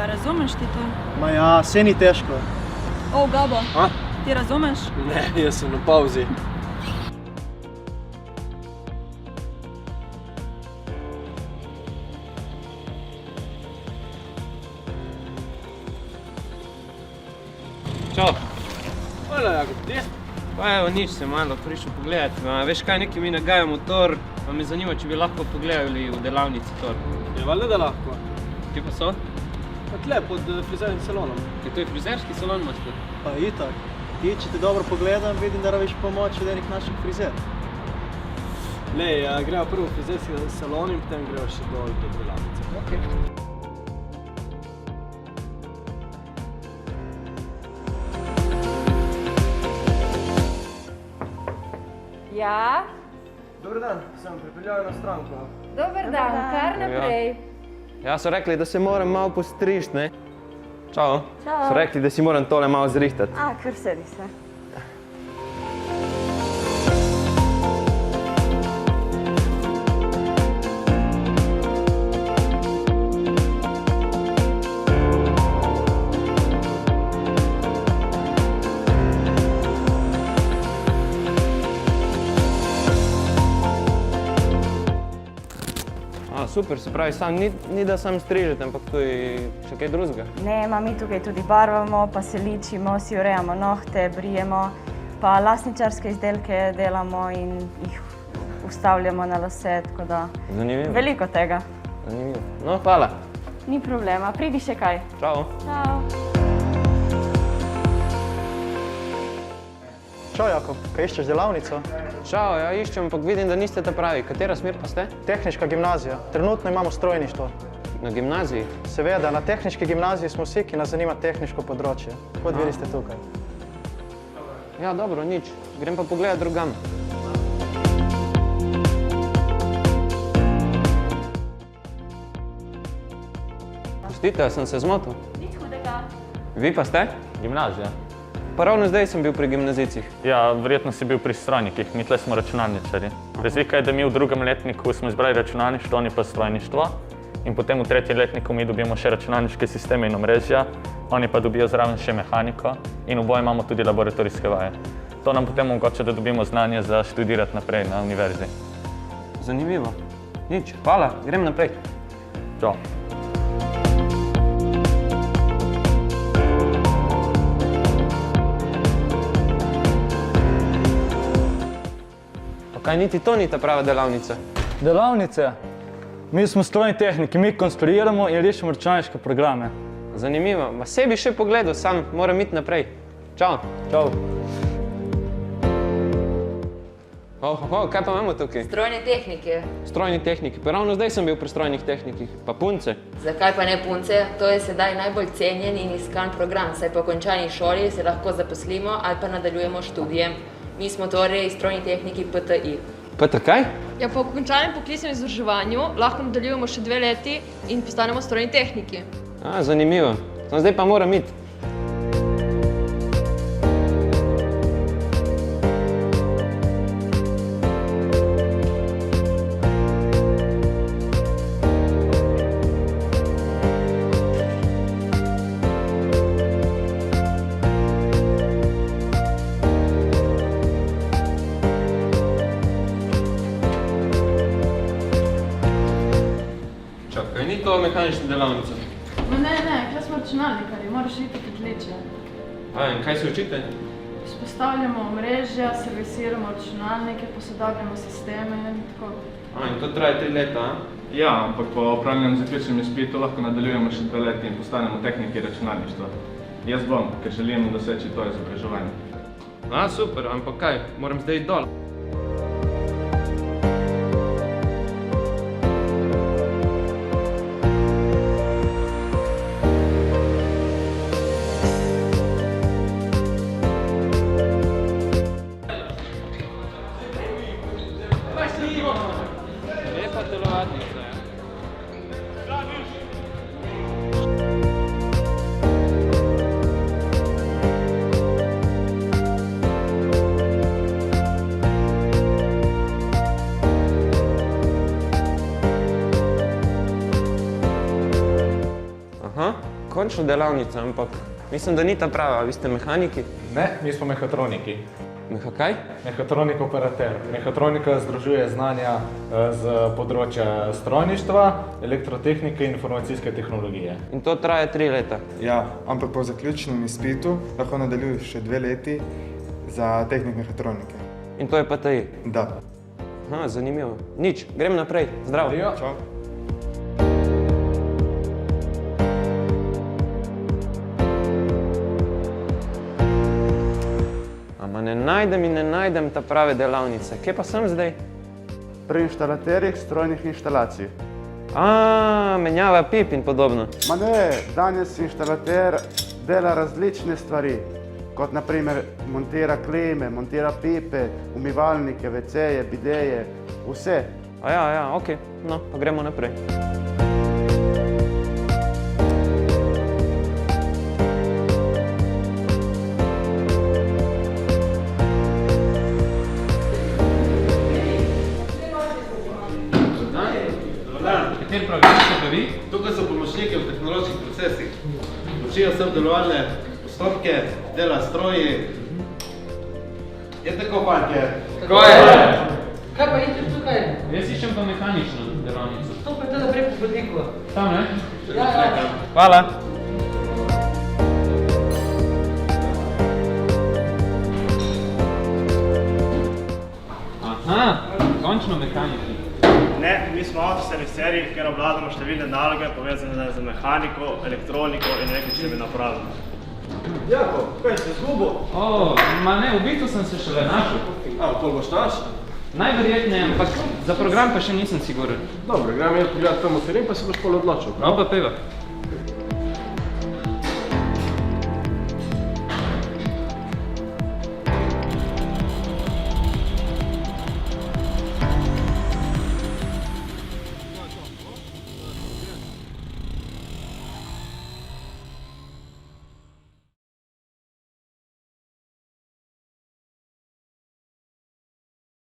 razumeš ti to? Ma ja, saj ni težko. O, Gabo, A? ti razumeš? Ne, jaz sem na pauzi. Čau. Hvala, Jakob, ti? Pa evo, nič se malo prišel pogledat. Veš kaj, nekaj mi nagaja motor, pa me zanima, če bi lahko pogledali v delavnici tor. Je valjda, da lahko. Kje pa so? Pa tle, pod frizernim salonom. Je to je frizerski salon, imaš tu? Pa itak. Ti, če te dobro pogledam, vidim, da rabiš pomoč od enih naših frizer. Lej, gremo prvo v frizerski salon in potem gremo še dol do delavnice. Ok. Ja, Dobar dan, sem pripeljal na stranko. dober dan, kar naprej. Ja, so rekli, da se moram malo postrižiti, ne? Čau. Čau. So rekli, da si moram tole malo zrihtati. Kar sedi se. Super, se pravi, sam ni da sam strižete, ampak tu je še kaj drugega. Ne, mi tukaj tudi barvamo, pa se ličimo, si urejamo nohte, brijemo, pa lasničarske izdelke delamo in jih vstavljamo na lase, tako da Zanimivo. veliko tega. Zanimivo. No, hvala. Ni problema, pridi še kaj. Čau. Čau. Čau, Jakob, kaj iščeš delavnico? Čau, ja iščem, ampak vidim, da niste ta pravi. Katera smer pa ste? Tehniška gimnazija. Trenutno imamo strojništvo. Na gimnaziji? Seveda, na tehniški gimnaziji smo vsi, ki nas zanima tehniško področje. Kot vidi ste tukaj. Ja, dobro, nič. Grem pa pogledat drugam. Pustite, sem se zmotil. Nič hudega. Vi pa ste? Gimnazija. Pa ravno zdaj sem bil pri gimnazijcih. Ja, verjetno si bil pri strojnikih, mi tle smo računalničarji. Razlika je, da mi v drugem letniku smo izbrali računalništvo, oni pa strojništvo. In potem v tretjem letniku mi dobimo še računalniške sisteme in omrežja, oni pa dobijo zraven še mehaniko in oboje imamo tudi laboratorijske vaje. To nam potem omogoča, da dobimo znanje za študirati naprej na univerzi. Zanimivo. Nič, hvala, grem naprej. Čau. Pa kaj niti to ni ta prava delavnica? Delavnice? Mi smo strojni tehniki, mi konstruiramo in rešimo računalniške programe. Zanimivo, ma sebi še pogledal, sam moram iti naprej. Čau. Čau. Kaj pa imamo tukaj? Strojne tehnike. Strojni tehniki, pa ravno zdaj sem bil pri strojnih tehnikih, pa punce. Zakaj pa ne punce? To je sedaj najbolj cenjen in iskan program, saj po končani šoli se lahko zaposlimo ali pa nadaljujemo študije. Mi smo torej strojni tehniki PTI. PTI kaj? Ja, po končanem poklicnem izobraževanju lahko nadaljujemo še 2 leti in postanemo strojni tehniki. Zanimivo. Zdaj pa moram iti. Čakaj, ni to mehanična delavnica? No ne, kaj smo računalnikarji, moraš iti kot leče. In kaj se učite? Vzpostavljamo omrežja, servisiramo računalnike, posodabljamo sisteme in tako. In to traja 3 leta, Ja, ampak po opravljenem zaključnem izpitu lahko nadaljujemo še 2 leti in postanemo tehniki računalništva. Jaz bom, ker želim doseči to izobraževanje. Super, ampak kaj, moram zdaj iti dol. Lepa telovadnica, ja. Aha, končno delavnica, ampak mislim, da ni ta prava. Vi ste mehaniki? Ne, mi smo mehatroniki. Kaj? Mehatronik operater. Mehatronika združuje znanja z področja strojništva, elektrotehnike in informacijske tehnologije. In to traja 3 leta. Ja, ampak po zaključnem izpitu lahko nadaljuješ še 2 leti za tehnik mehatronike. In to je PTI? Da. Aha, zanimivo. Nič, grem naprej. Zdravo. Čau. Ama ne najdem ta prave delavnice. Kje pa sem zdaj? Pri inštalaterjih strojnih inštalacij. Menjava pip in podobno. Ma ne, danes inštalater dela različne stvari, kot naprimer montira klime, montira pipe, umivalnike, WC-je, bideje, vse. Ja, okej. No, pa gremo naprej. Kateri program ste pa vi? Tukaj so pomočniki v tehnoloških procesih. Učijo se delovalne postopke, dela stroji. Je tako, fantje? Tako je! Kaj pa iščeš tukaj? Jaz iščem pa mehanično delavnico. To pa je teda prej po hodniku. Tam, ne? Ja. Hvala. Aha, končno mehaniki. Ne, mi smo avtoserviserji, ker obvladamo številne naloge povezane z mehaniko, elektroniko in električnimi napravami. Jako, kaj ste zgubil? Ma ne, v bistvu sem se šele našel. Koliko boš našel? Najverjetneje, ampak za program pa še nisem siguren. Dobro, gremo pogledati temu film, pa se boš pol odločil. No, pa peva.